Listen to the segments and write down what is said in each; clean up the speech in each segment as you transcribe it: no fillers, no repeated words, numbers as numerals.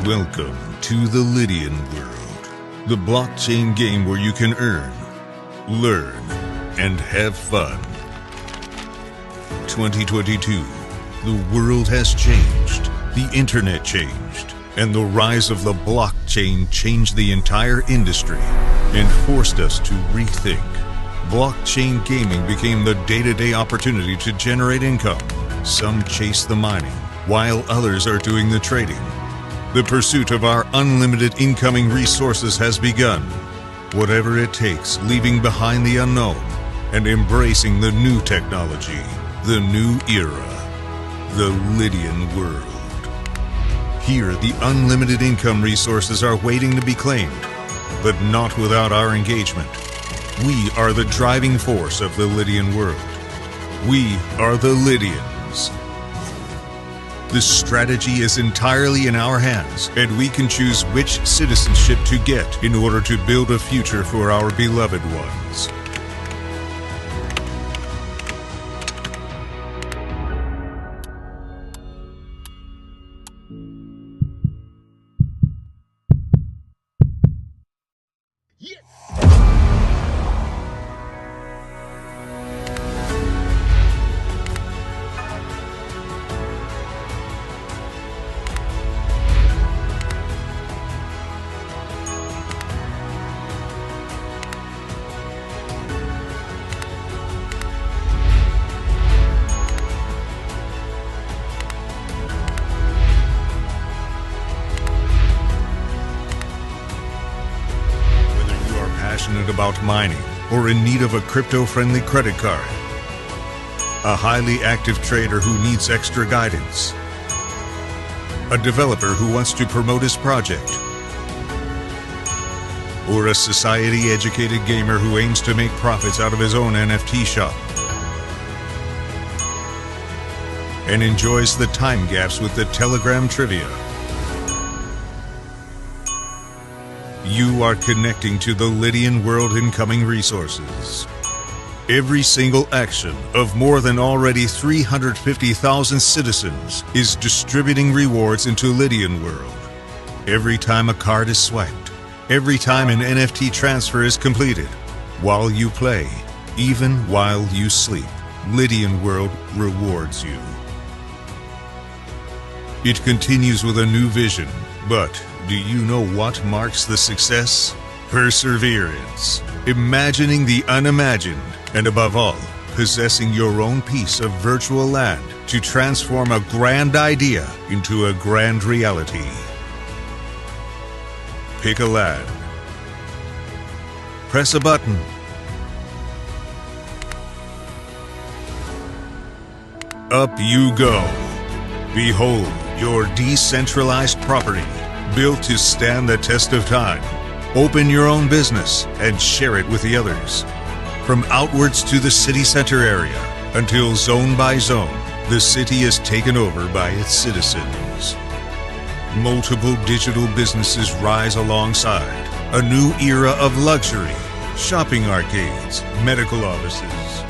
Welcome to the Lydian world, the blockchain game where you can earn, learn, and have fun. 2022, the world has changed, the internet changed, and the rise of the blockchain changed the entire industry and forced us to rethink. Blockchain gaming became the day-to-day opportunity to generate income. Some chase the mining, while others are doing the trading. The pursuit of our unlimited incoming resources has begun. Whatever it takes, leaving behind the unknown and embracing the new technology, the new era, the Lydian world. Here, the unlimited income resources are waiting to be claimed, but not without our engagement. We are the driving force of the Lydian world. We are the Lydians. The strategy is entirely in our hands, and we can choose which citizenship to get in order to build a future for our beloved ones. Passionate about mining or in need of a crypto-friendly credit card, a highly active trader who needs extra guidance, a developer who wants to promote his project, or a society-educated gamer who aims to make profits out of his own NFT shop and enjoys the time gaps with the Telegram trivia. You are connecting to the Lydian world incoming resources. Every single action of more than already 350,000 citizens is distributing rewards into Lydian world. Every time a card is swiped, every time an NFT transfer is completed, while you play, even while you sleep, Lydian world rewards you. It continues with a new vision, but do you know what marks the success? Perseverance, imagining the unimagined, and above all, possessing your own piece of virtual land to transform a grand idea into a grand reality. Pick a land. Press a button. Up you go. Behold your decentralized property, built to stand the test of time. Open your own business and share it with the others. From outwards to the city center area, until zone by zone, the city is taken over by its citizens. Multiple digital businesses rise alongside. A new era of luxury, shopping arcades, medical offices.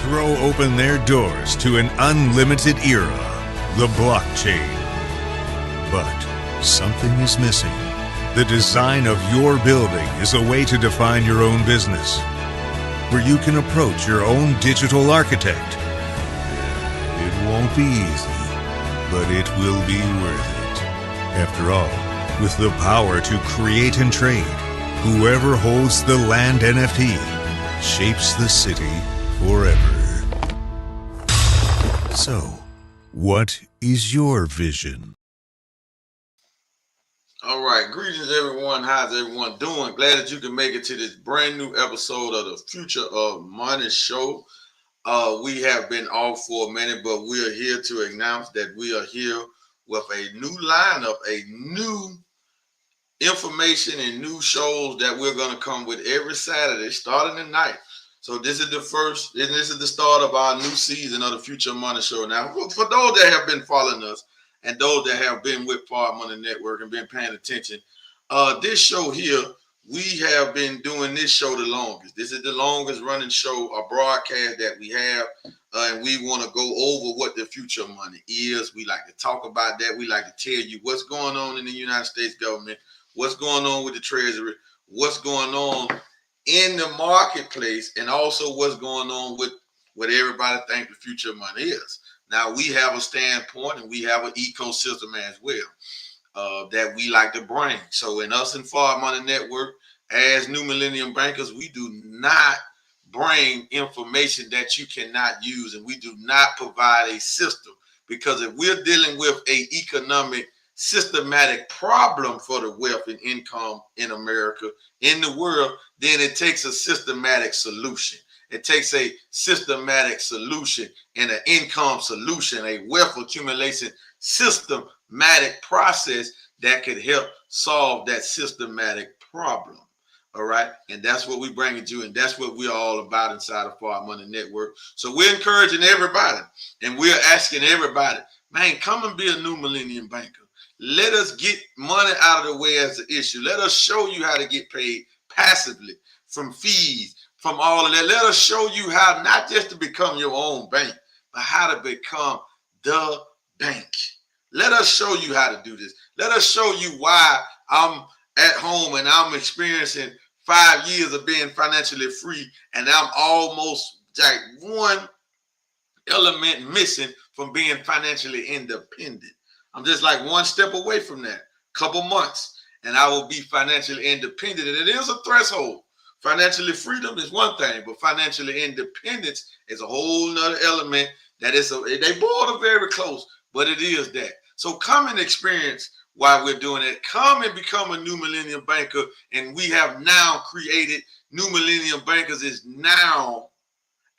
Throw open their doors to an unlimited era, the blockchain. But something is missing. The design of your building is a way to define your own business, where you can approach your own digital architect. It won't be easy, but it will be worth it. After all, with the power to create and trade, whoever holds the land NFT shapes the city forever. So, what is your vision? All right, greetings everyone. How's everyone doing? Glad that you can make it to this brand new episode of the Future of Money show. We have been off for a minute, but we are here to announce that we are here with a new lineup, a new information and new shows that we're going to come with every Saturday starting tonight. So this is the first, and this is the start of our new season of the Future Money Show. Now, for those that have been following us and those that have been with Part Money Network and been paying attention, this show here we have been doing this show the longest. This is the longest running show, a broadcast that we have. And we want to go over what the future of money is. We like to talk about that. We like to tell you what's going on in the United States government, what's going on with the Treasury, what's going on in the marketplace, and also what's going on with what everybody think the future of money is. Now, we have a standpoint and we have an ecosystem as well that we like to bring. So in us and Forward Money Network, as New Millennium Bankers, we do not bring information that you cannot use, and we do not provide a system, because if we're dealing with a economic systematic problem for the wealth and income in America, in the world, then it takes a systematic solution. It takes a systematic solution and an income solution, a wealth accumulation systematic process that could help solve that systematic problem. All right. And that's what we bring it to, and that's what we're all about inside of Forward Money Network. So we're encouraging everybody, and we're asking everybody, man, come and be a New Millennium Banker. Let us get money out of the way as the issue. Let us show you how to get paid passively from fees, from all of that. Let us show you how not just to become your own bank, but how to become the bank. Let us show you how to do this. Let us show you why I'm at home and I'm experiencing 5 years of being financially free, and I'm almost like one element missing from being financially independent. I'm just like one step away from that, couple months, and I will be financially independent. And it is a threshold. Financially freedom is one thing, but financially independence is a whole nother element that is, they both are very close, but it is that. So come and experience why we're doing it. Come and become a New Millennium Banker. And we have now created New Millennium Bankers is now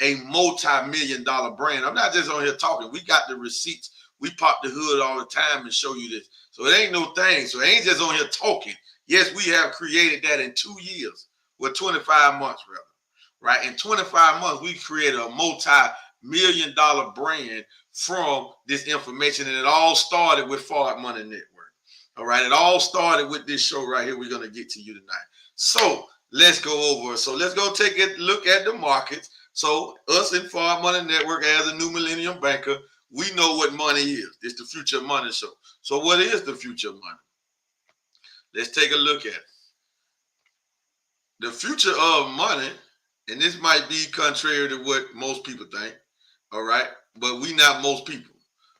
a multi-million-dollar brand. I'm not just on here talking. We got the receipts. We pop the hood all the time and show you this. So it ain't no thing. So it ain't just on here talking. Yes, we have created that in 2 years, or 25 months rather, right? In 25 months, we created a multi-million-dollar brand from this information. And it all started with Forward Money Network. All right, it all started with this show right here we're going to get to you tonight. So let's go over. So let's go take a look at the markets. So us in Forward Money Network as a New Millennium Banker, we know what money is. It's the future of money show. So what is the future of money? Let's take a look at it. The future of money, and this might be contrary to what most people think, all right, but we not most people.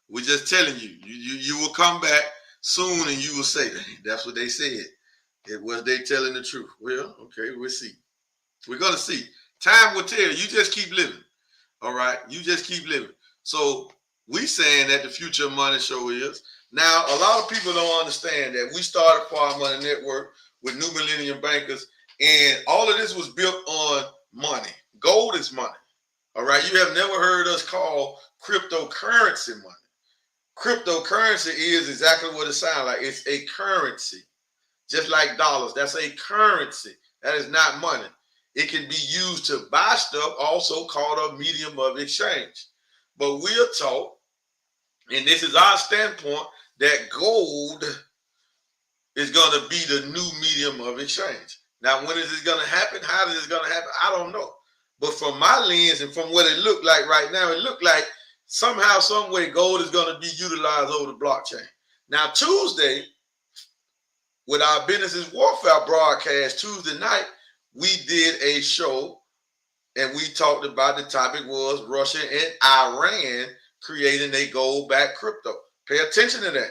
We're just telling you, you will come back soon and you will say, that's what they said. It was they telling the truth. Well, okay, we'll see. We're going to see. Time will tell. You just keep living. All right? You just keep living. So we saying that the future of money show is. Now, a lot of people don't understand that we started Forward Money Network with New Millennium Bankers, and all of this was built on money. Gold is money. All right? You have never heard us call cryptocurrency money. Cryptocurrency is exactly what it sounds like. It's a currency, just like dollars. That's a currency. That is not money. It can be used to buy stuff, also called a medium of exchange. But we're taught, and this is our standpoint, that gold is going to be the new medium of exchange. Now, when is this going to happen? How is this going to happen? I don't know. But from my lens and from what it looked like right now, it looked like somehow, some way, gold is going to be utilized over the blockchain. Now, Tuesday, with our Business Warfare broadcast Tuesday night, we did a show and we talked about, the topic was Russia and Iran creating a gold-backed crypto. Pay attention to that.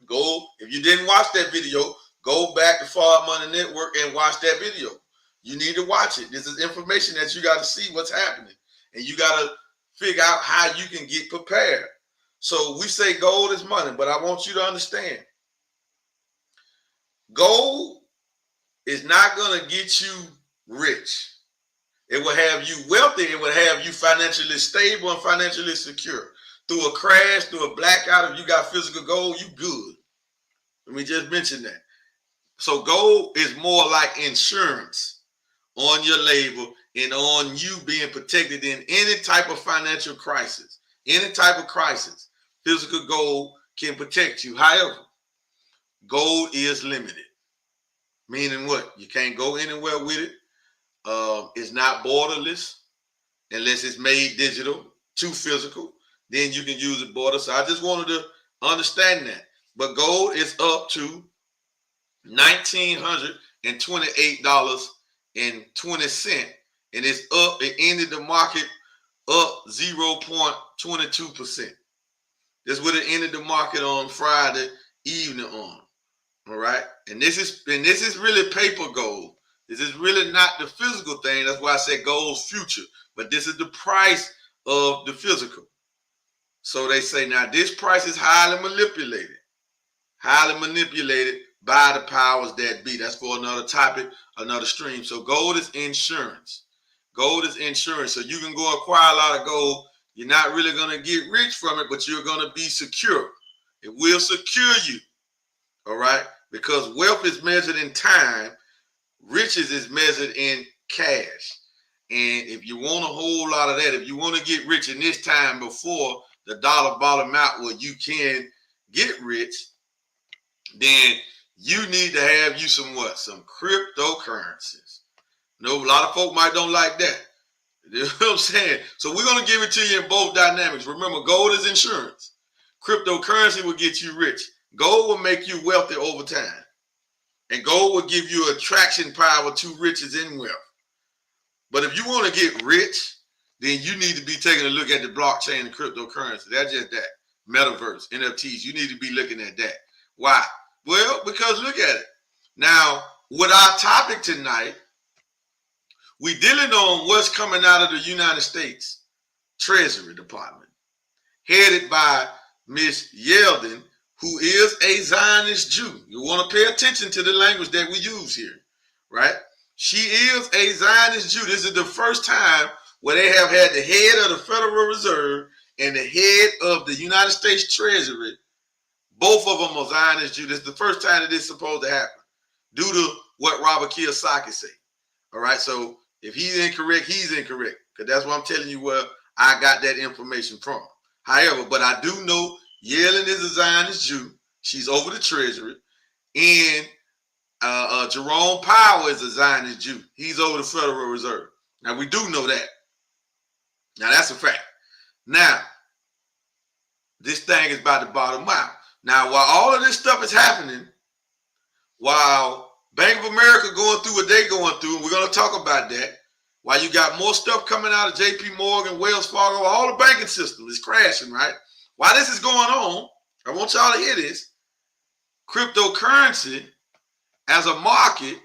Go, if you didn't watch that video, go back to Forward Money Network and watch that video. You need to watch it. This is information that you got to see what's happening. And you got to figure out how you can get prepared. So we say gold is money, but I want you to understand, gold is not going to get you rich. It will have you wealthy. It will have you financially stable and financially secure. Through a crash, through a blackout, if you got physical gold, you good. Let me just mention that. So gold is more like insurance on your labor and on you being protected in any type of financial crisis. Any type of crisis, physical gold can protect you. However, gold is limited. Meaning what? You can't go anywhere with it. It's not borderless unless it's made digital to physical. Then you can use it border. So I just wanted to understand that. But gold is up to $1,928.20. And it's up. It ended the market up 0.22%. That's what it ended the market on Friday evening on. All right. And this is really paper gold. This is really not the physical thing. That's why I said gold's future. But this is the price of the physical. So they say now this price is highly manipulated by the powers that be. That's for another topic, another stream. So gold is insurance. Gold is insurance. So you can go acquire a lot of gold. You're not really going to get rich from it, but you're going to be secure. It will secure you. All right? Because wealth is measured in time. Riches is measured in cash. And if you want a whole lot of that, if you want to get rich in this time before the dollar bottom out where you can get rich, then you need to have you some what? Some cryptocurrencies. No, a lot of folk might don't like that. You know what I'm saying? So we're going to give it to you in both dynamics. Remember, gold is insurance. Cryptocurrency will get you rich. Gold will make you wealthy over time. And gold will give you attraction power to riches and wealth. But if you want to get rich, then you need to be taking a look at the blockchain and cryptocurrency. That's just that. Metaverse, NFTs. You need to be looking at that. Why? Well, because look at it. Now, with our topic tonight, we're dealing on what's coming out of the United States Treasury Department, headed by Miss Yeldon, who is a Zionist Jew. You want to pay attention to the language that we use here, right? She is a Zionist Jew. This is the first time where they have had the head of the Federal Reserve and the head of the United States Treasury. Both of them are Zionist Jews. This is the first time that this is supposed to happen due to what Robert Kiyosaki said. All right, so if he's incorrect, he's incorrect. Because that's what I'm telling you where I got that information from. However, but I do know Yellen is a Zionist Jew. She's over the Treasury. And Jerome Powell is a Zionist Jew. He's over the Federal Reserve. Now, we do know that. Now, that's a fact. Now, this thing is about to bottom out. Now, while all of this stuff is happening, while Bank of America going through what they're going through, and we're going to talk about that, while you got more stuff coming out of JP Morgan, Wells Fargo, all the banking system is crashing, right? While this is going on, I want y'all to hear this. Cryptocurrency as a market,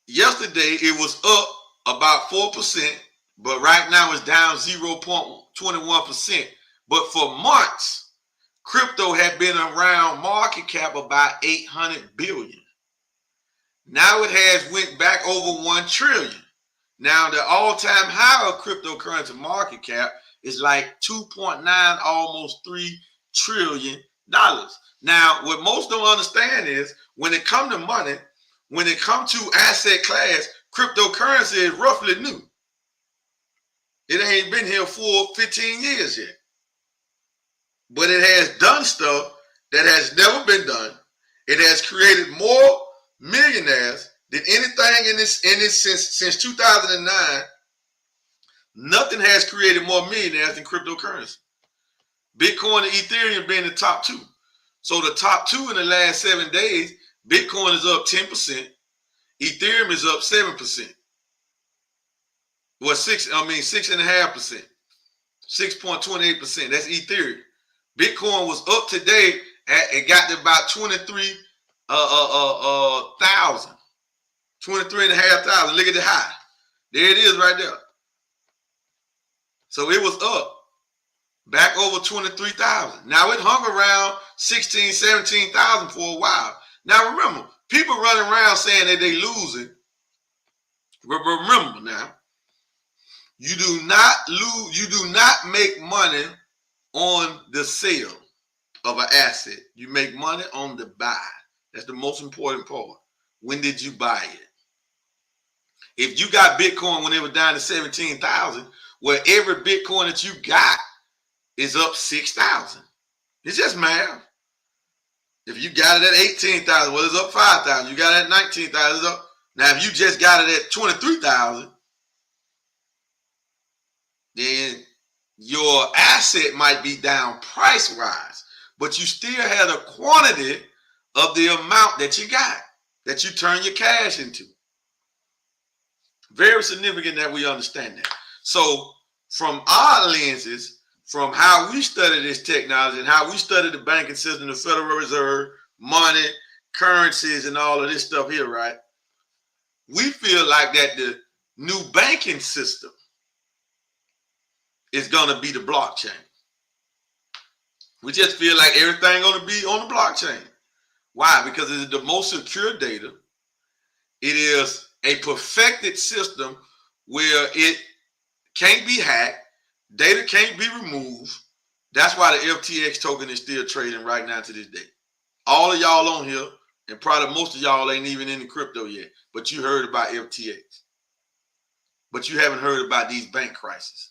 yesterday it was up about 4%, but right now it's down 0.21%. But for months, crypto had been around market cap about 800 billion. Now it has went back over 1 trillion. Now the all-time high of cryptocurrency market cap is like 2.9, almost $3 trillion. Now, what most don't understand is when it comes to money, when it comes to asset class, cryptocurrency is roughly new. It ain't been here for 15 years yet. But it has done stuff that has never been done. It has created more millionaires than anything in this since 2009. Nothing has created more millionaires than cryptocurrency. Bitcoin and Ethereum being the top two. So the top two in the last 7 days, Bitcoin is up 10%. Ethereum is up 7%. Well, 6.5%. 6.28%. That's Ethereum. Bitcoin was up today. It got to about 23,000. 23,500. Look at the high. There it is right there. So it was up back over 23,000. Now it hung around 16, 17,000 for a while. Now remember, people running around saying that they losing. Remember now, you do not lose, you do not make money on the sale of an asset. You make money on the buy. That's the most important part. When did you buy it? If you got Bitcoin when it was down to 17,000, well, every Bitcoin that you got is up 6,000. It's just math. If you got it at 18,000, well, it's up 5,000. You got it at 19,000, it's up. Now, if you just got it at 23,000, then your asset might be down price-wise, but you still had a quantity of the amount that you got, that you turn your cash into. Very significant that we understand that. So from our lenses, from how we study this technology and how we study the banking system, the Federal Reserve, money, currencies, and all of this stuff here, right? We feel like that the new banking system is going to be the blockchain. We just feel like everything going to be on the blockchain. Why? Because it's the most secure data. It is a perfected system where it can't be hacked, data can't be removed. That's why the FTX token is still trading right now to this day. All of y'all on here, and probably most of y'all ain't even in the crypto yet, but you heard about FTX. But you haven't heard about these bank crises.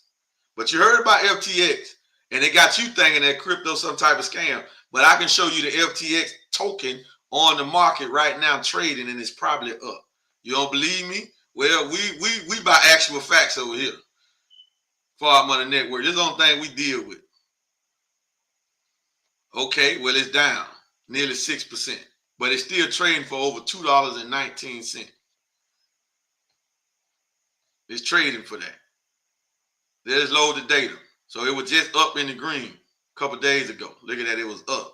But you heard about FTX, and they got you thinking that crypto some type of scam. But I can show you the FTX token on the market right now trading, and it's probably up. You don't believe me? Well, we buy actual facts over here for our money network. This is the only thing we deal with. Okay, well, it's down nearly 6%, but it's still trading for over $2.19. It's trading for that. There's load of data. So it was just up in the green a couple days ago. Look at that, it was up.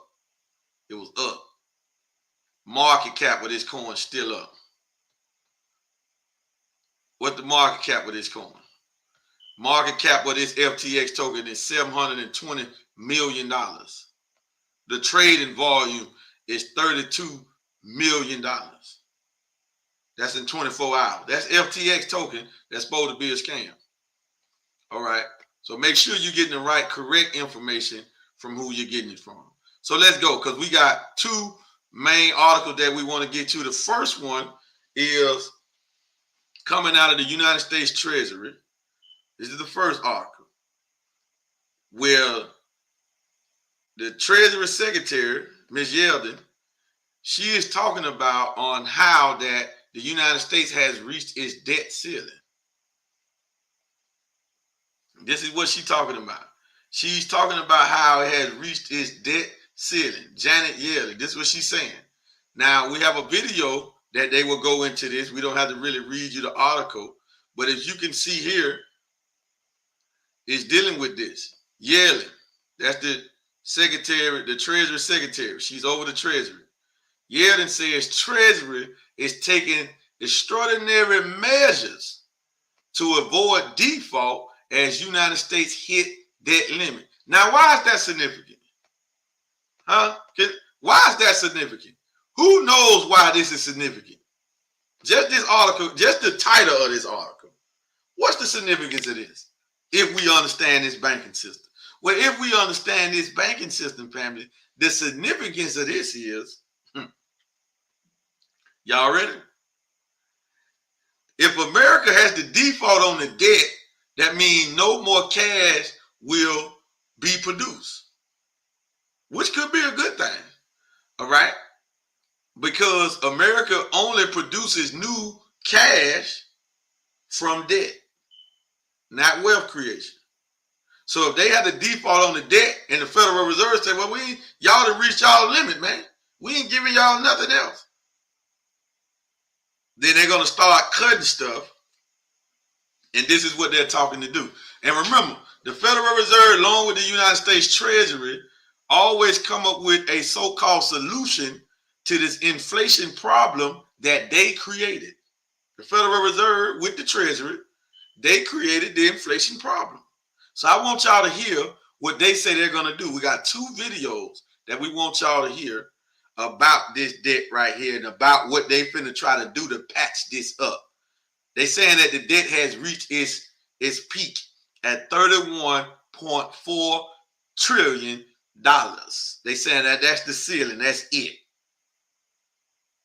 It was up. Market cap of this coin still up. What's the market cap of this coin? Market cap of this FTX token is $720 million. The trading volume is $32 million. That's in 24 hours. That's FTX token that's supposed to be a scam. All right. So make sure you're getting the right, correct information from who you're getting it from. So let's go, because we got two main articles that we want to get to. The first one is coming out of the United States Treasury. This is the first article where the Treasury Secretary, Ms. Yeldon, she is talking about on how that the United States has reached its debt ceiling. This is what she's talking about. She's talking about how it has reached its debt ceiling. Janet Yellen, this is what she's saying. Now, we have a video that they will go into this. We don't have to really read you the article, but as you can see here, it's dealing with this. Yellen, that's the secretary, the Treasury Secretary. She's over the Treasury. Yellen says Treasury is taking extraordinary measures to avoid default as United States hit debt limit. Now, why is that significant? Why is that significant? Who knows why this is significant? Just this article, just the title of this article. What's the significance of this? If we understand this banking system. Well, if we understand this banking system, family, the significance of this is, y'all ready? If America has to default on the debt, that means no more cash will be produced, which could be a good thing, all right? Because America only produces new cash from debt, not wealth creation. So if they had to default on the debt and the Federal Reserve say, well, y'all done reached y'all limit, man. We ain't giving y'all nothing else. Then they're going to start cutting stuff. And this is what they're talking to do. And remember, the Federal Reserve, along with the United States Treasury, always come up with a so-called solution to this inflation problem that they created. The Federal Reserve with the Treasury, they created the inflation problem. So I want y'all to hear what they say they're going to do. We got two videos that we want y'all to hear about this debt right here and about what they finna try to do to patch this up. They saying that the debt has reached its peak at $31.4 trillion. They saying that that's the ceiling, that's it.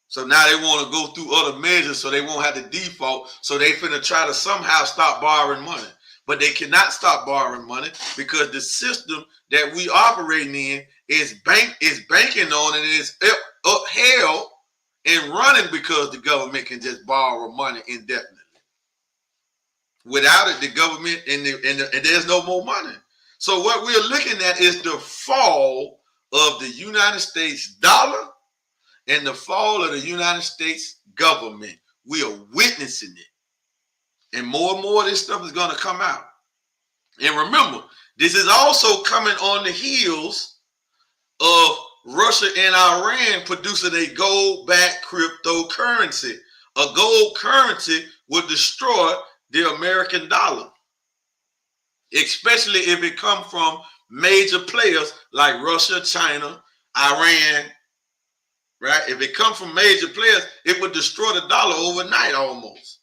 So now they want to go through other measures so they won't have to default. So they finna try to somehow stop borrowing money. But they cannot stop borrowing money because the system that we operating in is banking on it, and it's upheld and running because the government can just borrow money indefinitely. Without it, the government and there's no more money. So what we're looking at is the fall of the United States dollar and the fall of the United States government. We are witnessing it. And more of this stuff is going to come out. And remember, this is also coming on the heels of Russia and Iran producing a gold-backed cryptocurrency. A gold currency would destroy the American dollar, especially if it comes from major players like Russia, China, Iran, right? If it comes from major players, it would destroy the dollar overnight almost.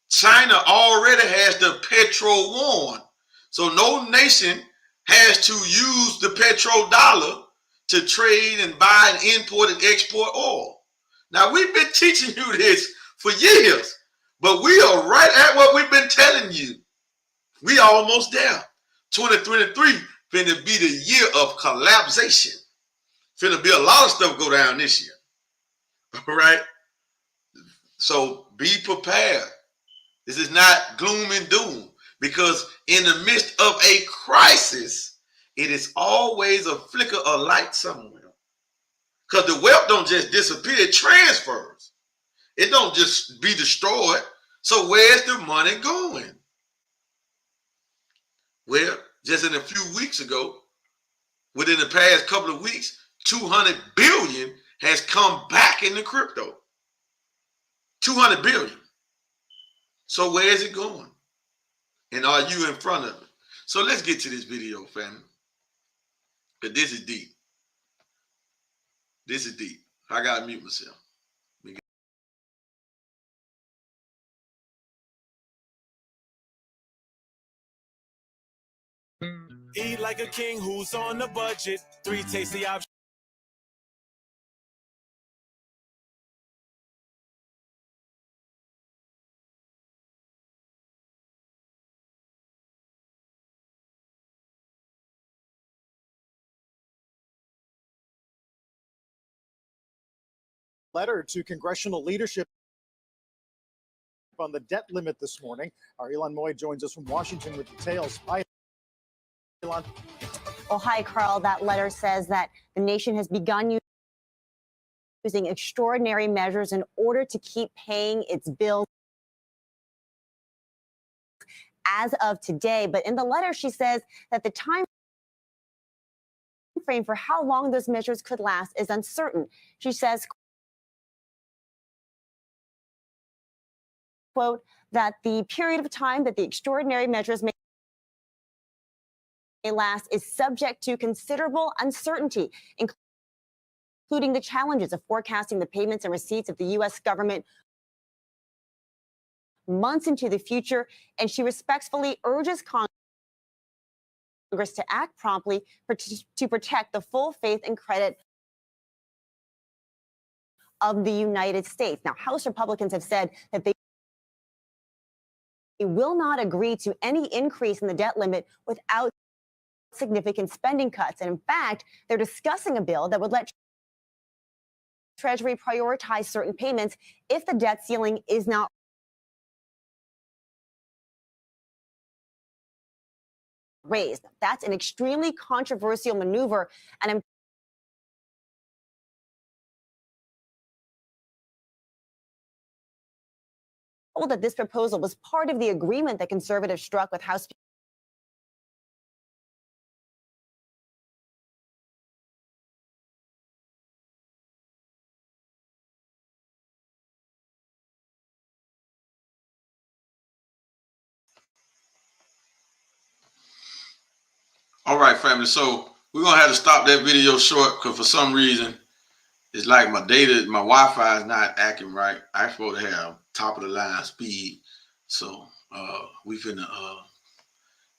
China already has the petro-yuan, so no nation has to use the petrodollar to trade and buy and import and export oil. Now, we've been teaching you this for years, but we are right at what we've been telling you. We are almost there. 2023 finna be the year of collapsation. Finna be a lot of stuff go down this year. All right? So be prepared. This is not gloom and doom, because in the midst of a crisis, it is always a flicker of light somewhere. Because the wealth don't just disappear, it transfers. It don't just be destroyed. So where's the money going? Well, just in a few weeks ago, within the past couple of weeks, 200 billion has come back into crypto. 200 billion. So where is it going? And are you in front of it? So let's get to this video, family. Because this is deep. This is deep. I gotta mute myself. Eat like a king who's on the budget. 3 tasty options. Letter to congressional leadership on the debt limit this morning. Our Elon Moy joins us from Washington with details. Hi, Elon. Well, hi, Carl. That letter says that the nation has begun using extraordinary measures in order to keep paying its bills as of today. But in the letter, she says that the time frame for how long those measures could last is uncertain. She says, quote, that the period of time that the extraordinary measures may last is subject to considerable uncertainty, including the challenges of forecasting the payments and receipts of the U.S. government months into the future. And she respectfully urges Congress to act promptly to protect the full faith and credit of the United States. Now, House Republicans have said that they will not agree to any increase in the debt limit without significant spending cuts. And in fact, they're discussing a bill that would let Treasury prioritize certain payments if the debt ceiling is not raised. That's an extremely controversial maneuver, and I'm told that this proposal was part of the agreement that conservatives struck with House All right, family. So we're gonna have to stop that video short because for some reason it's like my Wi-Fi is not acting right. I'm supposed to have top of the line speed, so we finna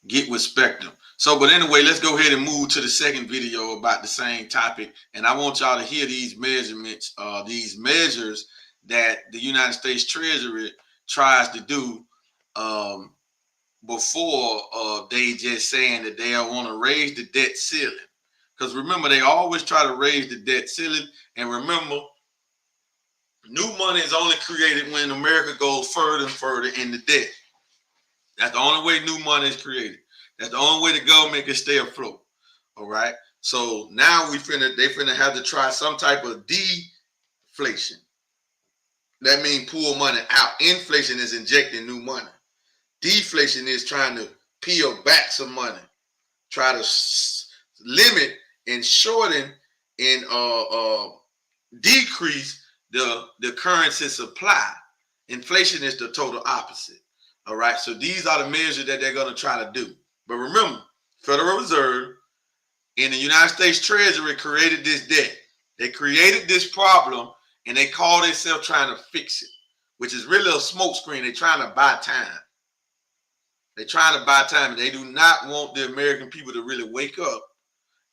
get with Spectrum. So, but anyway, let's go ahead and move to the second video about the same topic, and I want y'all to hear these measurements, these measures that the United States Treasury tries to do. Before they just saying that they want to raise the debt ceiling, Because remember, they always try to raise the debt ceiling. And remember, new money is only created when America goes further and further in the debt. That's the only way new money is created. That's the only way the government can stay afloat. All right. So now they finna have to try some type of deflation. That means pull money out. Inflation is injecting new money. Deflation is trying to peel back some money, try to limit and shorten and decrease the currency supply. Inflation is the total opposite. All right. So these are the measures that they're going to try to do. But remember, Federal Reserve in the United States Treasury created this debt. They created this problem and they call themselves trying to fix it, which is really a smokescreen. They're trying to buy time. They're trying to buy time. And they do not want the American people to really wake up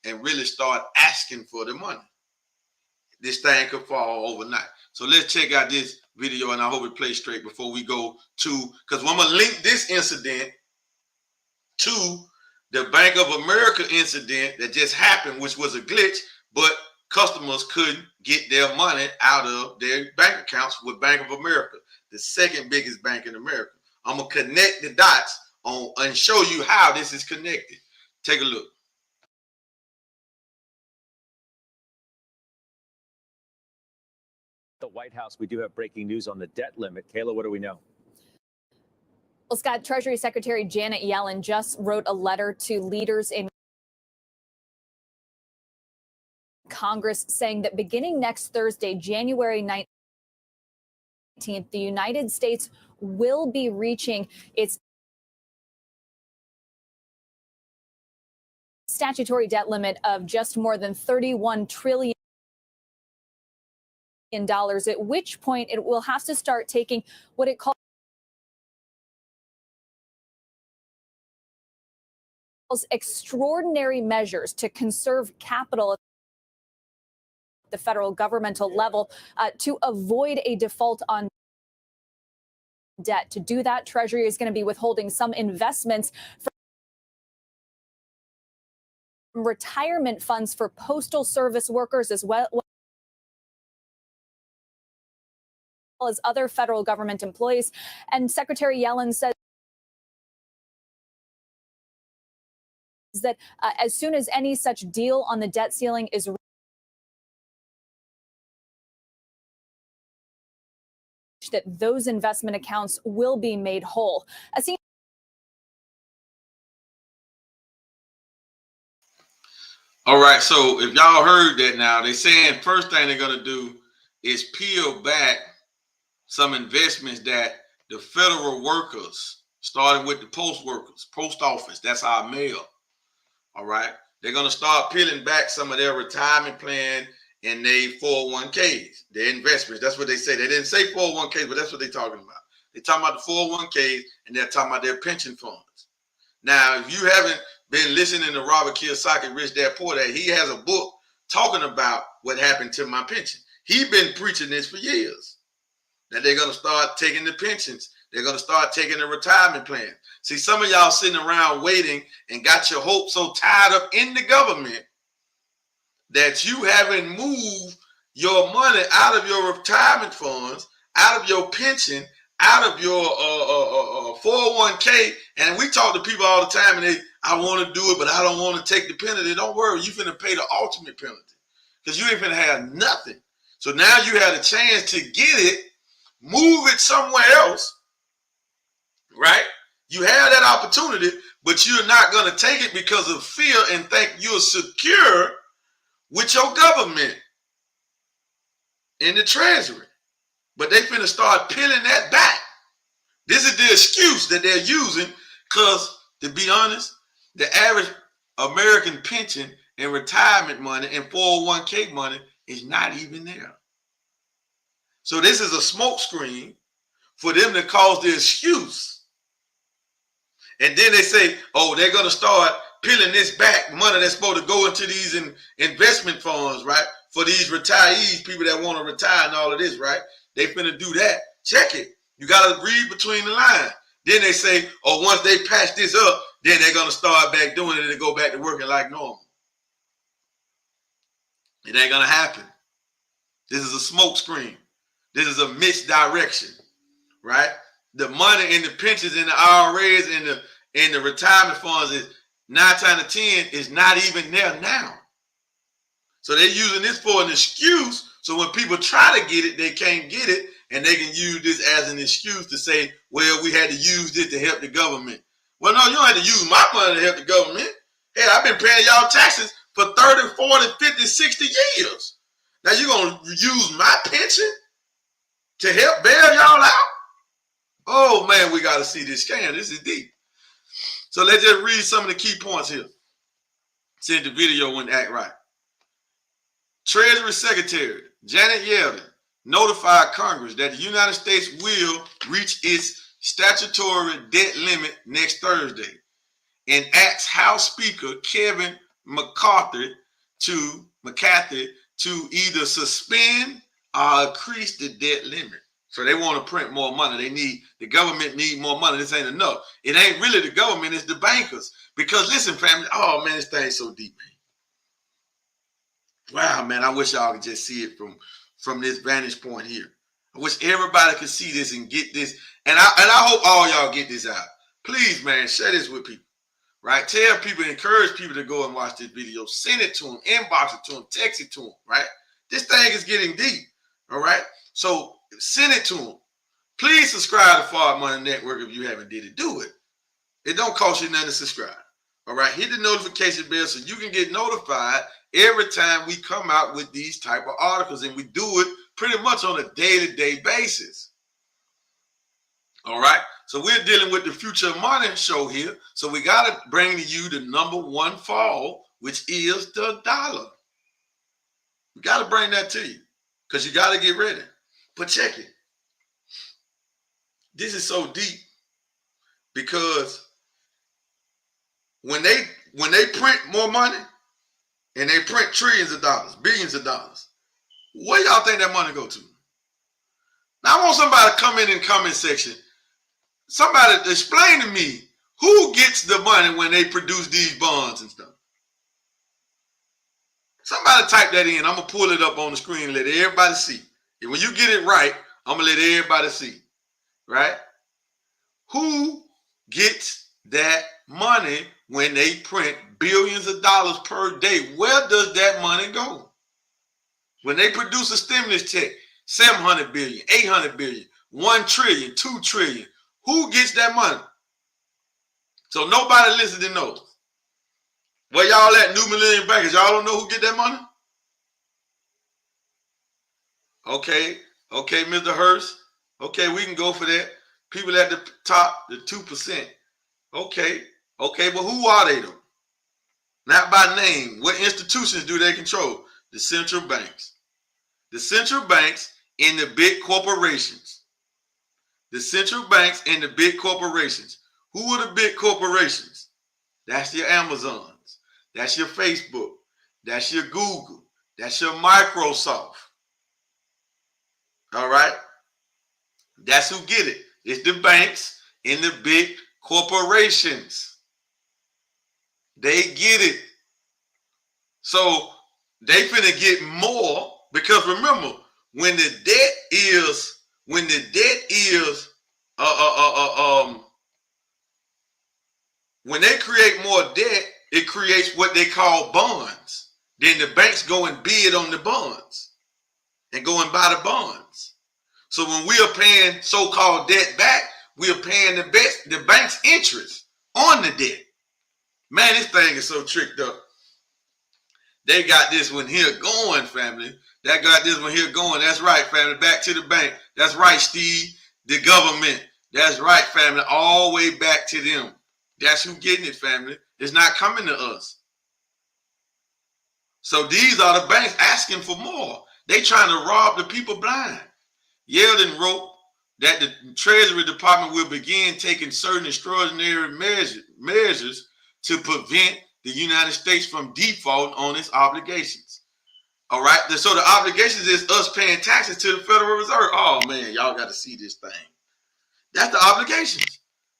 and really start asking for the money. This thing could fall overnight. So let's check out this video, and I hope it plays straight before we go to, because I'm going to link this incident to the Bank of America incident that just happened, which was a glitch, but customers couldn't get their money out of their bank accounts with Bank of America, the second biggest bank in America. I'm going to connect the dots on and show you how this is connected. Take a look. The White House, we do have breaking news on the debt limit. Kayla, what do we know? Well, Scott, Treasury Secretary Janet Yellen just wrote a letter to leaders in Congress saying that beginning next Thursday, January 19th, the United States will be reaching its statutory debt limit of just more than $31 trillion. At which point it will have to start taking what it calls extraordinary measures to conserve capital at the federal governmental level to avoid a default on debt. To do that, Treasury is going to be withholding some investments from retirement funds for Postal Service workers as well as other federal government employees. And Secretary Yellen says that as soon as any such deal on the debt ceiling is reached, that those investment accounts will be made whole. All right, so if y'all heard that now, they're saying first thing they're going to do is peel back some investments that the federal workers, starting with the post workers, post office, that's our mail. All right. They're going to start peeling back some of their retirement plan and their 401ks, their investments. That's what they say. They didn't say 401ks, but that's what they're talking about. They're talking about the 401ks and they're talking about their pension funds. Now, if you haven't been listening to Robert Kiyosaki, Rich Dad Poor Dad, he has a book talking about what happened to my pension. He's been preaching this for years, that they're going to start taking the pensions. They're going to start taking the retirement plan. See, some of y'all sitting around waiting and got your hopes so tied up in the government that you haven't moved your money out of your retirement funds, out of your pension, out of your 401k. And we talk to people all the time and I want to do it, but I don't want to take the penalty. Don't worry, you're finna pay the ultimate penalty because you ain't finna have nothing. So now you had a chance to get it, move it somewhere else, right? You have that opportunity, but you're not going to take it because of fear and think you're secure with your government in the Treasury. But they finna start peeling that back. This is the excuse that they're using because, to be honest, the average American pension and retirement money and 401k money is not even there. So this is a smokescreen for them to cause the excuse. And then they say, oh, they're going to start peeling this back, money that's supposed to go into these investment funds, right? For these retirees, people that want to retire and all of this, right? They finna do that. Check it. You got to read between the lines. Then they say, oh, once they patch this up, then they're going to start back doing it and go back to working like normal. It ain't gonna happen. This is a smoke screen. This is a misdirection, right? The money in the pensions and the IRAs and the retirement funds is 9 times out of 10 is not even there now. So they're using this for an excuse. So when people try to get it, they can't get it, and they can use this as an excuse to say, well, we had to use this to help the government. Well, no, you don't have to use my money to help the government. Hey, I've been paying y'all taxes for 30, 40, 50, 60 years. Now you're going to use my pension to help bail y'all out? Oh, man, we got to see this scam. This is deep. So let's just read some of the key points here, since the video wouldn't act right. Treasury Secretary Janet Yellen notified Congress that the United States will reach its statutory debt limit next Thursday and asked House Speaker Kevin McCarthy to either suspend or increase the debt limit. So they want to print more money. The government need more money. This ain't enough. It ain't really the government, it's the bankers. Because listen, family, oh man, this thing's so deep, man. Wow, man, I wish y'all could just see it from this vantage point here. I wish everybody could see this and get this. And I hope all y'all get this out. Please, man, share this with people, right? Tell people, encourage people to go and watch this video. Send it to them, inbox it to them, text it to them, right? This thing is getting deep, all right? So send it to them. Please subscribe to Forward Money Network if you haven't did it. Do it. It don't cost you nothing to subscribe, all right? Hit the notification bell so you can get notified every time we come out with these type of articles, and we do it pretty much on a day-to-day basis. All right. So we're dealing with the Future of Money show here. So we got to bring to you the #1 fall, which is the dollar. We got to bring that to you because you got to get ready. But check it. This is so deep because when they print more money, and they print trillions of dollars, billions of dollars, where y'all think that money go to? Now, I want somebody to come in the comment section. Somebody explain to me who gets the money when they produce these bonds and stuff. Somebody type that in. I'm going to pull it up on the screen and let everybody see. And when you get it right, I'm going to let everybody see. Right? Who gets that money when they print billions of dollars per day? Where does that money go? When they produce a stimulus check, 700 billion, 800 billion, 1 trillion, 2 trillion, who gets that money? So nobody listening knows. Where y'all at, New Millennium Bankers? Y'all don't know who get that money? Okay, Mr. Hurst. Okay, we can go for that. People at the top, the 2%. Okay, but who are they though? Not by name. What institutions do they control? The central banks. The central banks and the big corporations. The central banks and the big corporations. Who are the big corporations? That's your Amazons. That's your Facebook. That's your Google. That's your Microsoft. All right? That's who get it. It's the banks and the big corporations. They get it. So they finna get more because remember, when the debt is when they create more debt, it creates what they call bonds. Then the banks go and bid on the bonds and go and buy the bonds. So when we are paying so-called debt back, we are paying the bank's interest on the debt. Man, this thing is so tricked up. They got this one here going, family. That got this one here going. That's right, family. Back to the bank. That's right, Steve. The government. That's right, family. All the way back to them. That's who getting it, family. It's not coming to us. So these are the banks asking for more. They trying to rob the people blind. Yellen wrote that the Treasury Department will begin taking certain extraordinary measures to prevent the United States from defaulting on its obligations. All right. So the obligations is us paying taxes to the Federal Reserve. Oh man, y'all got to see this thing. That's the obligations.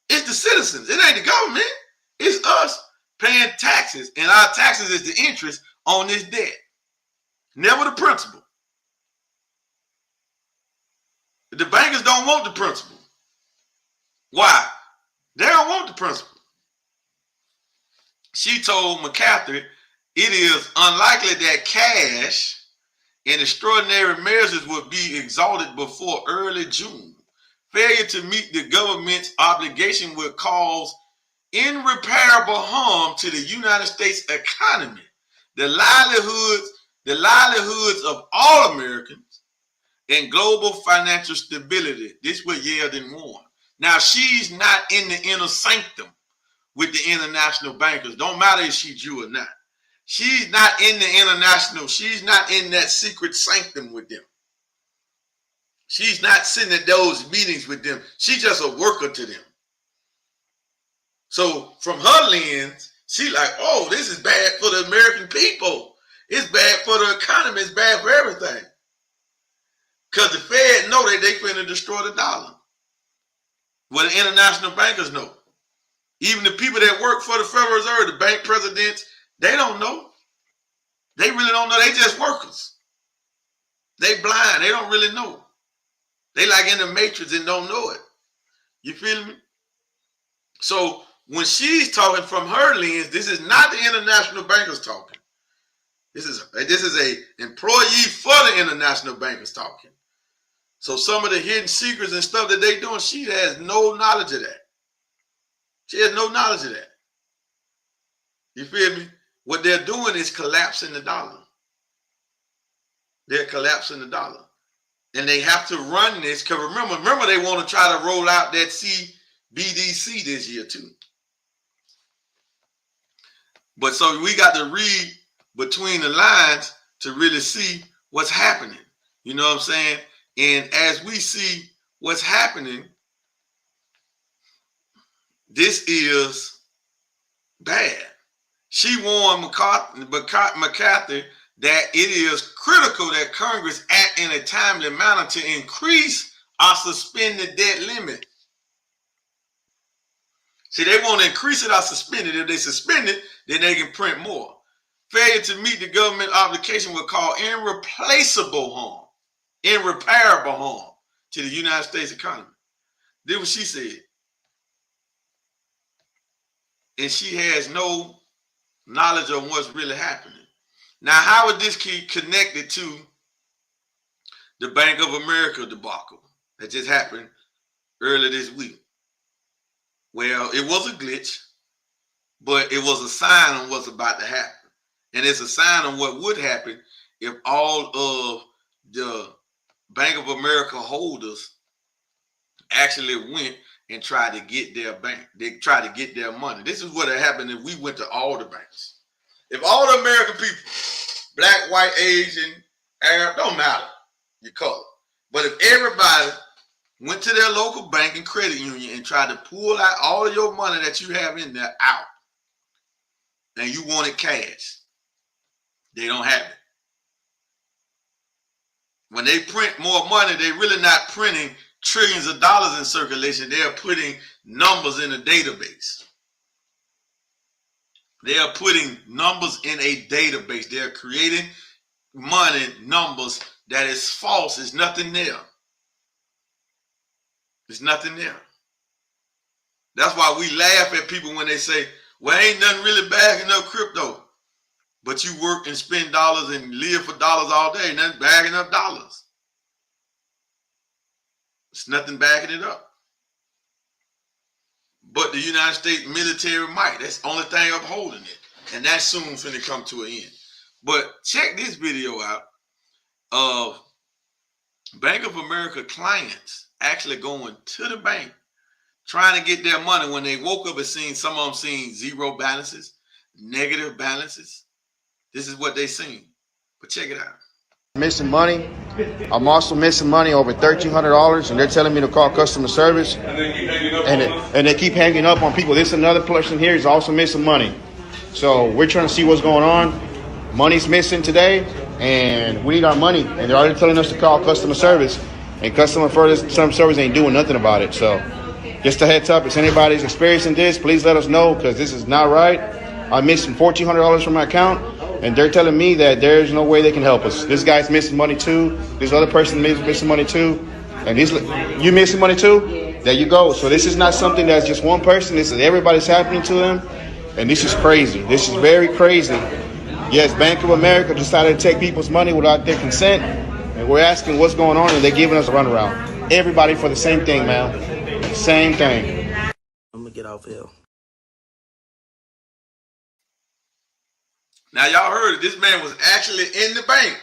It's the citizens. It ain't the government. It's us paying taxes, and our taxes is the interest on this debt. never the principal. The bankers don't want the principal. Why? They don't want the principal. She told McCarthy it is unlikely that cash and extraordinary measures would be exalted before early June. Failure to meet the government's obligation would cause irreparable harm to the United States economy, the livelihoods of all Americans, and global financial stability. This is what Yale didn't warn. Now, she's not in the inner sanctum with the international bankers. Don't matter if she's Jew or not. She's not in the international. She's not in that secret sanctum with them. She's not sitting at those meetings with them. She's just a worker to them. So from her lens, she's like, oh, this is bad for the American people. It's bad for the economy. It's bad for everything. Because the Fed know that they're going to destroy the dollar. Well, the international bankers know. Even the people that work for the Federal Reserve, the bank presidents, they don't know. They really don't know. They just workers. They blind. They don't really know. They like in the matrix and don't know it. You feel me? So when she's talking from her lens, this is not the international bankers talking. This is a employee for the international bankers talking. So some of the hidden secrets and stuff that they doing, she has no knowledge of that. She has no knowledge of that. You feel me? What they're doing is collapsing the dollar. They're collapsing the dollar. And they have to run this, because remember they want to try to roll out that CBDC this year too. But so we got to read between the lines to really see what's happening. You know what I'm saying? And as we see what's happening, this is bad. She warned McCarthy that it is critical that Congress act in a timely manner to increase or suspend the debt limit. See, they want to increase it or suspend it. If they suspend it, then they can print more. Failure to meet the government obligation will cause irreparable harm to the United States economy. This is what she said. And she has no knowledge of what's really happening. Now, how would this keep connected to the Bank of America debacle that just happened earlier this week? Well, it was a glitch, but it was a sign of what's about to happen. And it's a sign of what would happen if all of the Bank of America holders actually went and tried to get their bank. They tried to get their money. This is what would happen if we went to all the banks. If all the American people, black, white, Asian, Arab, don't matter your color. But if everybody went to their local bank and credit union and tried to pull out all of your money that you have in there out, and you wanted cash, they don't have it. When they print more money, they're really not printing trillions of dollars in circulation. They are putting numbers in a database. They are putting numbers in a database. They are creating money numbers that is false. There's nothing there. There's nothing there. That's why we laugh at people when they say, well, ain't nothing really bagging up crypto. But you work and spend dollars and live for dollars all day. Nothing bagging up dollars. It's nothing backing it up. But the United States military might. That's the only thing upholding it. And that's soon finna come to an end. But check this video out of Bank of America clients actually going to the bank, trying to get their money when they woke up and seen some of them seeing zero balances, negative balances. This is what they seen. But check it out. Missing money. I'm also missing money, over $1,300, and they're telling me to call customer service. And they keep hanging up on people. This another person here is also missing money. So we're trying to see what's going on. Money's missing today, and we need our money. And they're already telling us to call customer service, and customer service ain't doing nothing about it. So just a heads up, if anybody's experiencing this, please let us know, because this is not right. I'm missing $1,400 from my account. And they're telling me that there's no way they can help us. This guy's missing money too. This other person is missing money too. And you missing money too? There you go. So this is not something that's just one person. This is everybody's happening to them. And this is crazy. This is very crazy. Yes, Bank of America decided to take people's money without their consent. And we're asking what's going on, and they're giving us a runaround. Everybody for the same thing, man. Same thing. I'm going to get off here. Now, y'all heard it. This man was actually in the bank.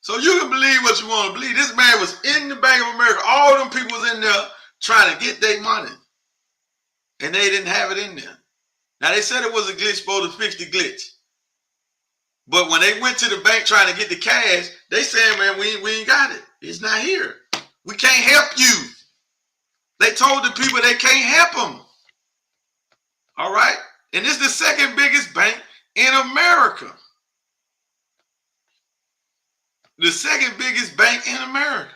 So you can believe what you want to believe. This man was in the Bank of America. All them people was in there trying to get their money. And they didn't have it in there. Now, they said it was a glitch, supposed to fix the glitch. But when they went to the bank trying to get the cash, they saying, man, we ain't got it. It's not here. We can't help you. They told the people they can't help them. All right? And this is the second biggest bank in America. The second biggest bank in America.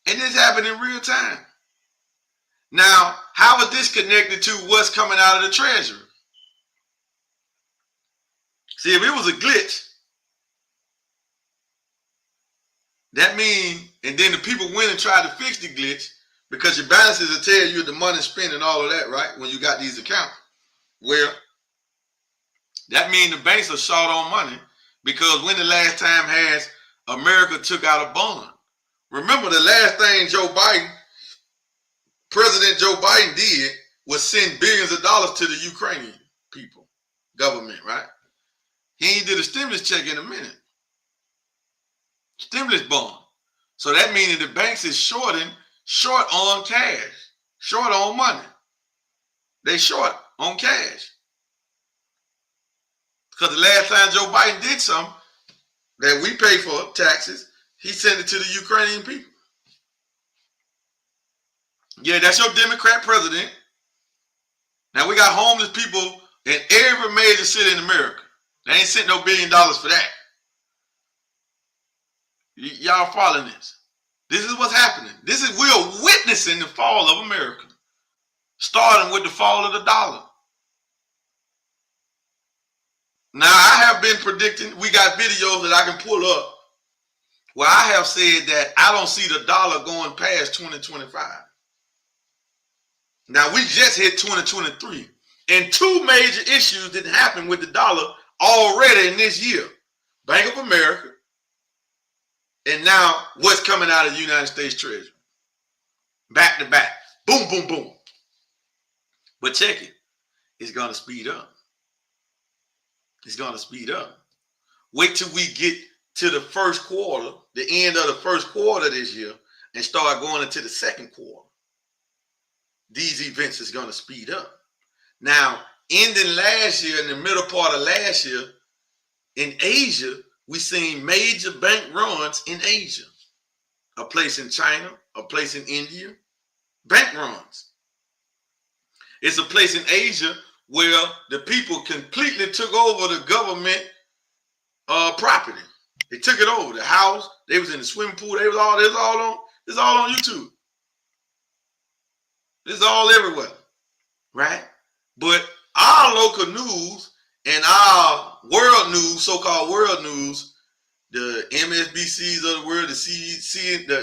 And this happened in real time. Now, how is this connected to what's coming out of the Treasury? See, if it was a glitch, that means, and then the people went and tried to fix the glitch, because your balances will tell you the money spent and all of that, right? When you got these accounts. Well, that means the banks are short on money, because when the last time has America took out a bond? Remember, the last thing President Joe Biden did was send billions of dollars to the Ukrainian people, government, right? He ain't did a stimulus check in a minute. Stimulus bond. So that means the banks is short on cash, short on money. They short on cash. Because the last time Joe Biden did something that we pay for, taxes, he sent it to the Ukrainian people. Yeah, that's your Democrat president. Now we got homeless people in every major city in America. They ain't sent no $1 billion for that. Y'all following this? This is what's happening. We are witnessing the fall of America, starting with the fall of the dollar. Now, I have been predicting, we got videos that I can pull up where I have said that I don't see the dollar going past 2025. Now, we just hit 2023, and two major issues that happened with the dollar already in this year. Bank of America, and now what's coming out of the United States Treasury. Back to back. Boom, boom, boom. But check it. It's going to speed up. It's going to speed up. Wait till we get to the first quarter, the end of the first quarter this year, and start going into the second quarter. These events is going to speed up. Now, ending last year, in the middle part of last year, in Asia, we seen major bank runs in Asia. A place in China, a place in India, bank runs. It's a place in Asia where the people completely took over the government property. They took it over, the house. They was in the swimming pool. This is all on YouTube. This is all everywhere, right? But our local news and our world news, so-called world news, the MSNBCs of the world, the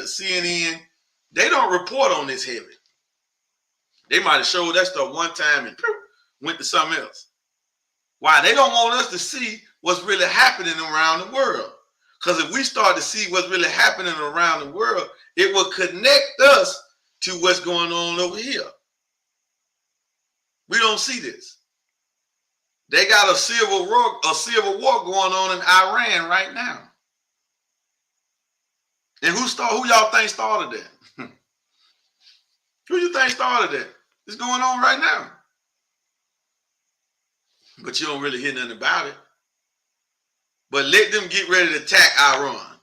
CNN, they don't report on this heavy. They might have showed that stuff one time and went to something else. Why? They don't want us to see what's really happening around the world. Because if we start to see what's really happening around the world, it will connect us to what's going on over here. We don't see this. They got a civil war going on in Iran right now. And who y'all think started that? Who you think started that? It's going on right now. But you don't really hear nothing about it. But let them get ready to attack Iran.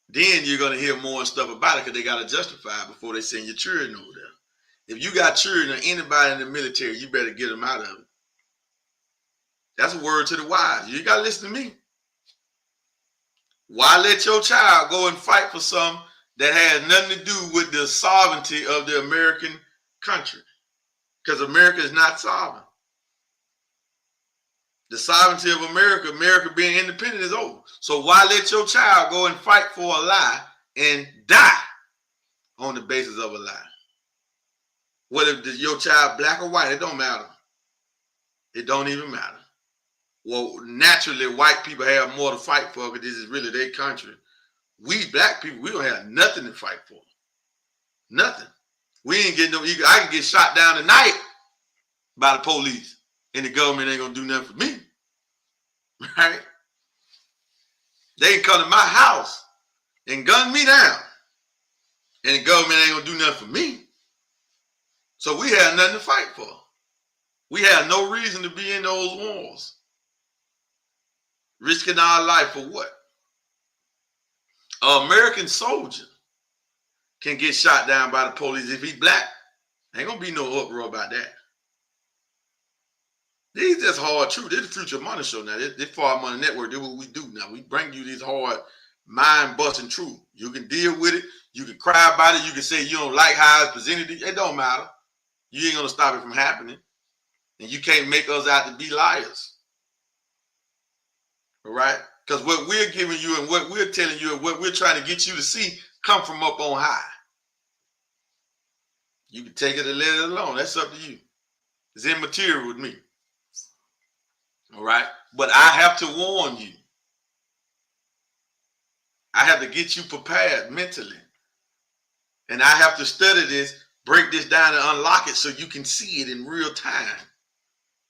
Then you're going to hear more stuff about it because they got to justify it before they send your children over there. If you got children or anybody in the military, you better get them out of it. That's a word to the wise. You got to listen to me. Why let your child go and fight for something that has nothing to do with the sovereignty of the American country? Because America is not sovereign. The sovereignty of America, America being independent, is over. So why let your child go and fight for a lie and die on the basis of a lie? Whether your child black or white, it don't matter. It don't even matter. Well, naturally, white people have more to fight for because this is really their country. We black people, we don't have nothing to fight for. Nothing. We ain't getting no. I can get shot down tonight by the police, and the government ain't gonna do nothing for me. Right? They can come to my house and gun me down, and the government ain't gonna do nothing for me. So we have nothing to fight for. We have no reason to be in those wars. Risking our life for what? An American soldier can get shot down by the police if he's black. Ain't gonna be no uproar about that. These just hard truth. This is the Future Money Show now. This Far Money Network, this is what we do now. We bring you these hard, mind-busting truth. You can deal with it. You can cry about it. You can say you don't like how it's presented. It don't matter. You ain't gonna stop it from happening. And you can't make us out to be liars. All right? Because what we're giving you and what we're telling you and what we're trying to get you to see come from up on high. You can take it or let it alone. That's up to you. It's immaterial with me. All right? But I have to warn you. I have to get you prepared mentally. And I have to study this, break this down and unlock it so you can see it in real time.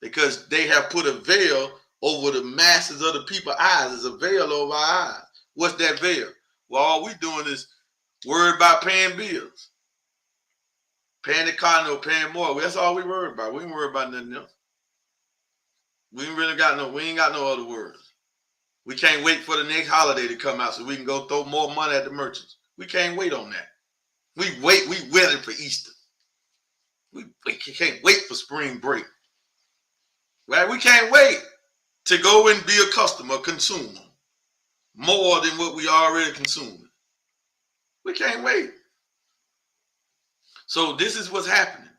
Because they have put a veil over the masses of the people's eyes. There's a veil over our eyes. What's that veil? Well, all we doing is worried about paying bills. Paying the car note, paying more. That's all we worry about. We ain't worried about nothing else. We ain't got no other words. We can't wait for the next holiday to come out so we can go throw more money at the merchants. We can't wait on that. We waiting for Easter. We can't wait for spring break. Right? We can't wait to go and be a customer, consumer, more than what we already consuming. We can't wait. So this is what's happening.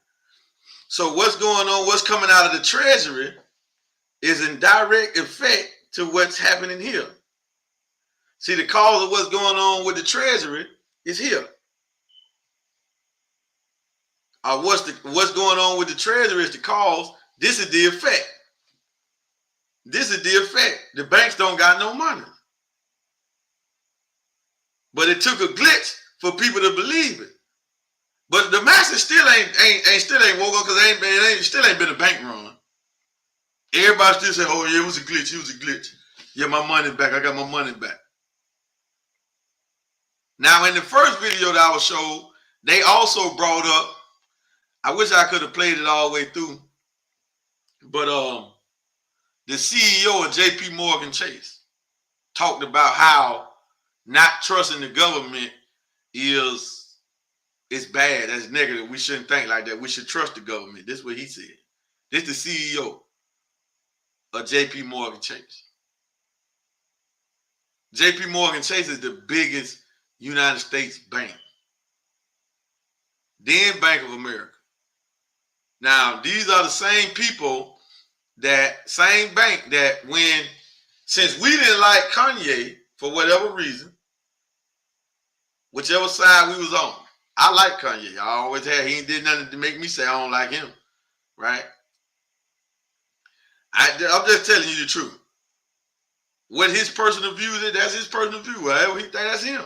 So what's going on, what's coming out of the Treasury is in direct effect to what's happening here. See, the cause of what's going on with the Treasury is here. What's going on with the Treasury is the cause. This is the effect. This is the effect. The banks don't got no money. But it took a glitch for people to believe it. But the masses still ain't woke up because it still ain't been a bank run. Everybody still say, oh yeah, it was a glitch, it was a glitch. Yeah, my money's back. I got my money back. Now in the first video that I was showed, they also brought up, I wish I could have played it all the way through, but the CEO of JP Morgan Chase talked about how not trusting the government is bad, that's negative. We shouldn't think like that. We should trust the government. This is what he said. This is the CEO of JP Morgan Chase. JP Morgan Chase is the biggest United States bank. Then Bank of America. Now, these are the same people, that same bank that since we didn't like Kanye for whatever reason, whichever side we was on, I like Kanye. I always had. He ain't did nothing to make me say I don't like him, right? I'm just telling you the truth. What his personal view is, that's his personal view. Whatever he think, that's him.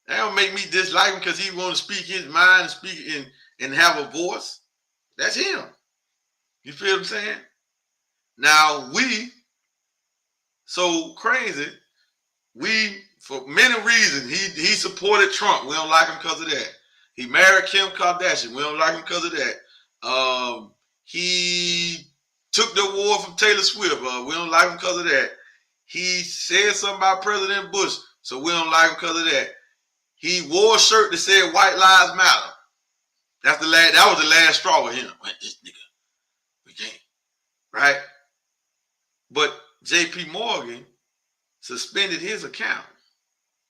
That don't make me dislike him because he want to speak his mind and speak and have a voice. That's him. You feel what I'm saying? Now so crazy. For many reasons, he supported Trump. We don't like him because of that. He married Kim Kardashian. We don't like him because of that. He took the award from Taylor Swift. We don't like him because of that. He said something about President Bush, so we don't like him because of that. He wore a shirt that said "White Lives Matter." That was the last straw with him. This nigga, we can't, right? But J.P. Morgan suspended his account,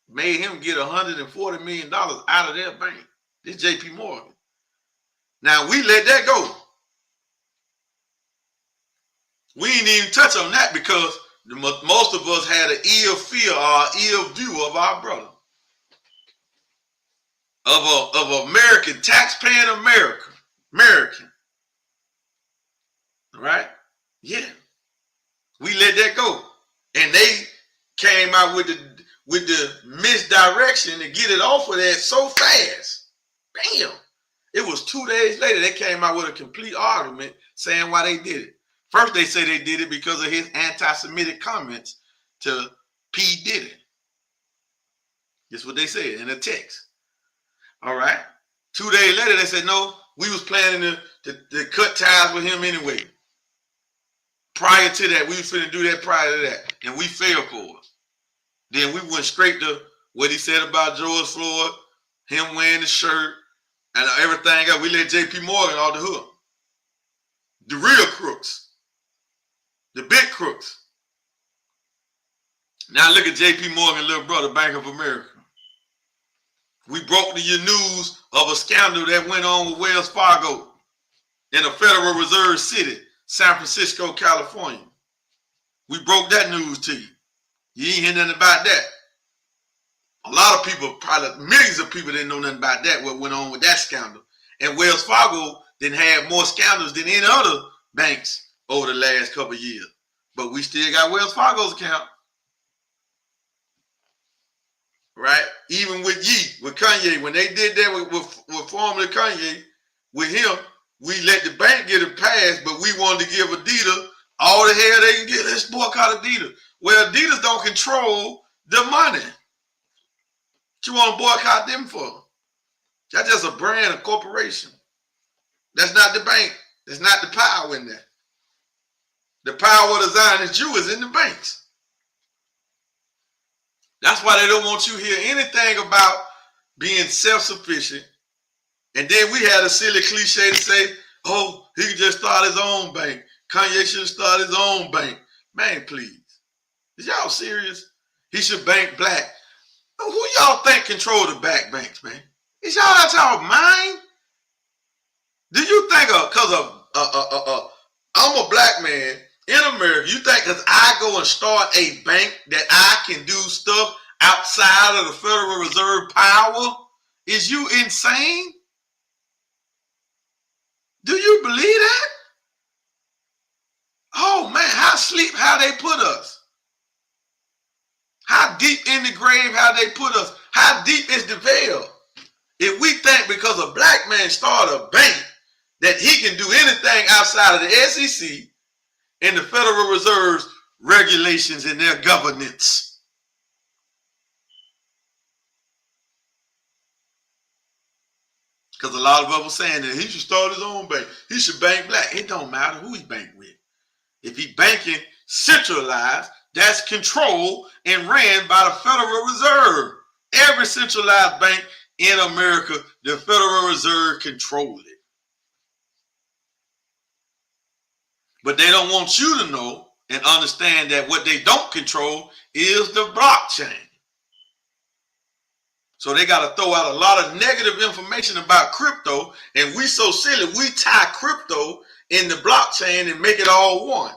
made him get $140 million out of their bank. This J.P. Morgan. Now we let that go. We ain't even touch on that because most of us had an ill feel or ill view of our brother. Of American, tax-paying American. All right? Yeah. We let that go. And they came out with the misdirection to get it off of that so fast. Bam. It was 2 days later they came out with a complete argument saying why they did it. First, they say they did it because of his anti-Semitic comments to P. Diddy. That's what they said in the text. All right. 2 days later, they said, no, we was planning to cut ties with him anyway. Prior to that, we was finna do that prior to that, and we failed for it. Then we went straight to what he said about George Floyd, him wearing the shirt, and everything else. We let J.P. Morgan off the hook. The real crooks. The big crooks. Now look at J.P. Morgan, little brother, Bank of America. We broke the news of a scandal that went on with Wells Fargo in a Federal Reserve city, San Francisco, California. We broke that news to you. You ain't hear nothing about that. A lot of people, probably millions of people didn't know nothing about that, what went on with that scandal. And Wells Fargo didn't have more scandals than any other banks over the last couple of years. But we still got Wells Fargo's account. Right? Even with Ye, with Kanye, when they did that with formerly Kanye, with him, we let the bank get a pass, but we wanted to give Adidas all the hell they can get. Let's boycott Adidas. Well, Adidas don't control the money. What you want to boycott them for? That's just a brand, a corporation. That's not the bank. That's not the power in that. The power of the Zionist Jew is in the banks. That's why they don't want you to hear anything about being self-sufficient. And then we had a silly cliche to say, oh, he could just start his own bank. Kanye should start his own bank. Man, please. Is y'all serious? He should bank black. Who y'all think control the black banks, man? Is y'all out y'all mind? Do you think because I'm a black man in America, you think because I go and start a bank that I can do stuff outside of the Federal Reserve power? Is you insane? Do you believe that? Oh man, how they put us? How deep in the grave how they put us? How deep is the veil? If we think because a black man started a bank that he can do anything outside of the SEC and the Federal Reserve's regulations and their governance. Because a lot of us were saying that he should start his own bank. He should bank black. It don't matter who he bank with. If he banking centralized, that's controlled and ran by the Federal Reserve. Every centralized bank in America, the Federal Reserve controls it. But they don't want you to know and understand that what they don't control is the blockchain. So they got to throw out a lot of negative information about crypto, and we so silly, we tie crypto in the blockchain and make it all one.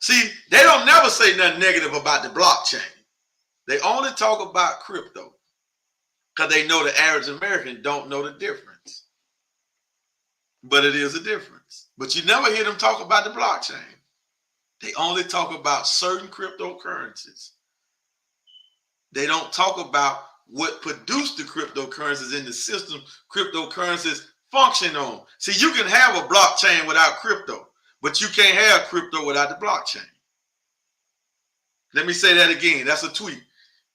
See, they don't never say nothing negative about the blockchain. They only talk about crypto because they know the average American don't know the difference. But it is a difference. But you never hear them talk about the blockchain. They only talk about certain cryptocurrencies. They don't talk about what produced the cryptocurrencies in the system cryptocurrencies function on. See, you can have a blockchain without crypto, but you can't have crypto without the blockchain. Let me say that again. That's a tweet.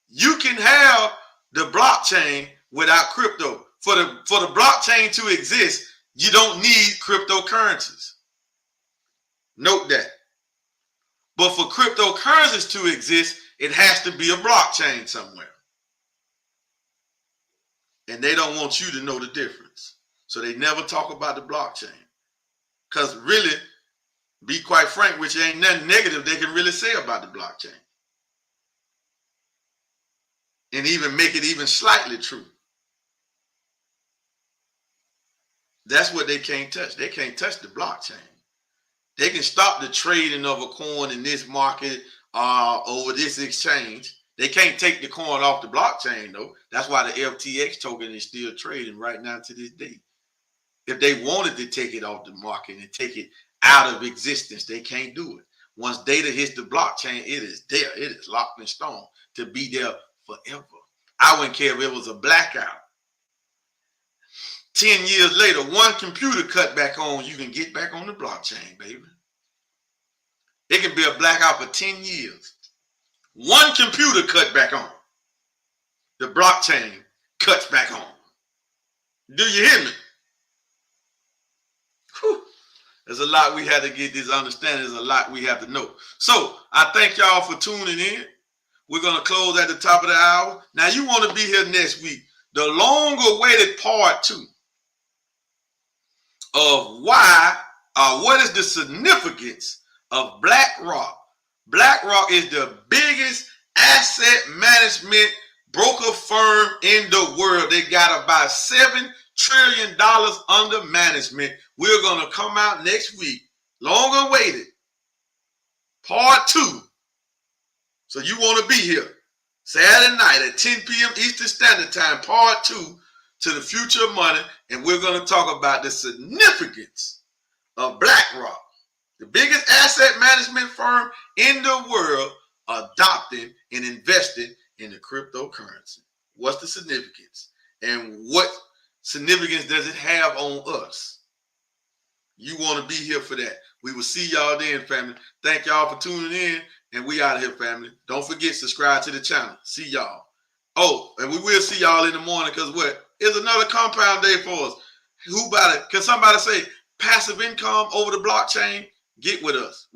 You can have the blockchain without crypto. For the blockchain to exist, you don't need cryptocurrencies. Note that. But for cryptocurrencies to exist, it has to be a blockchain somewhere. And they don't want you to know the difference. So they never talk about the blockchain. Because really, be quite frank with you, ain't nothing negative they can really say about the blockchain. And even make it even slightly true. That's what they can't touch. They can't touch the blockchain. They can stop the trading of a coin in this market over this exchange. They can't take the coin off the blockchain, though. That's why the FTX token is still trading right now to this day. If they wanted to take it off the market and take it out of existence, they can't do it. Once data hits the blockchain, it is there. It is locked in stone to be there forever. I wouldn't care if it was a blackout. 10 years later, one computer cut back on, you can get back on the blockchain, baby. It can be a blackout for 10 years. One computer cut back on. The blockchain cuts back on. Do you hear me? Whew. There's a lot we have to get this understanding. There's a lot we have to know. So I thank y'all for tuning in. We're going to close at the top of the hour. Now, you want to be here next week. The long-awaited part 2 of what is the significance of BlackRock. BlackRock is the biggest asset management broker firm in the world. They got about $7 trillion under management. We're going to come out next week, long awaited, part 2. So you want to be here Saturday night at 10 p.m. Eastern Standard Time, part 2 to the future of money. And we're going to talk about the significance of BlackRock, the biggest asset management firm in the world, adopting and investing in the cryptocurrency. What's the significance? And what significance does it have on us? You want to be here for that. We will see y'all then, family. Thank y'all for tuning in. And we out of here, family. Don't forget, subscribe to the channel. See y'all. Oh, and we will see y'all in the morning, because what? It's another compound day for us. Who about it? Can somebody say passive income over the blockchain? Get with us.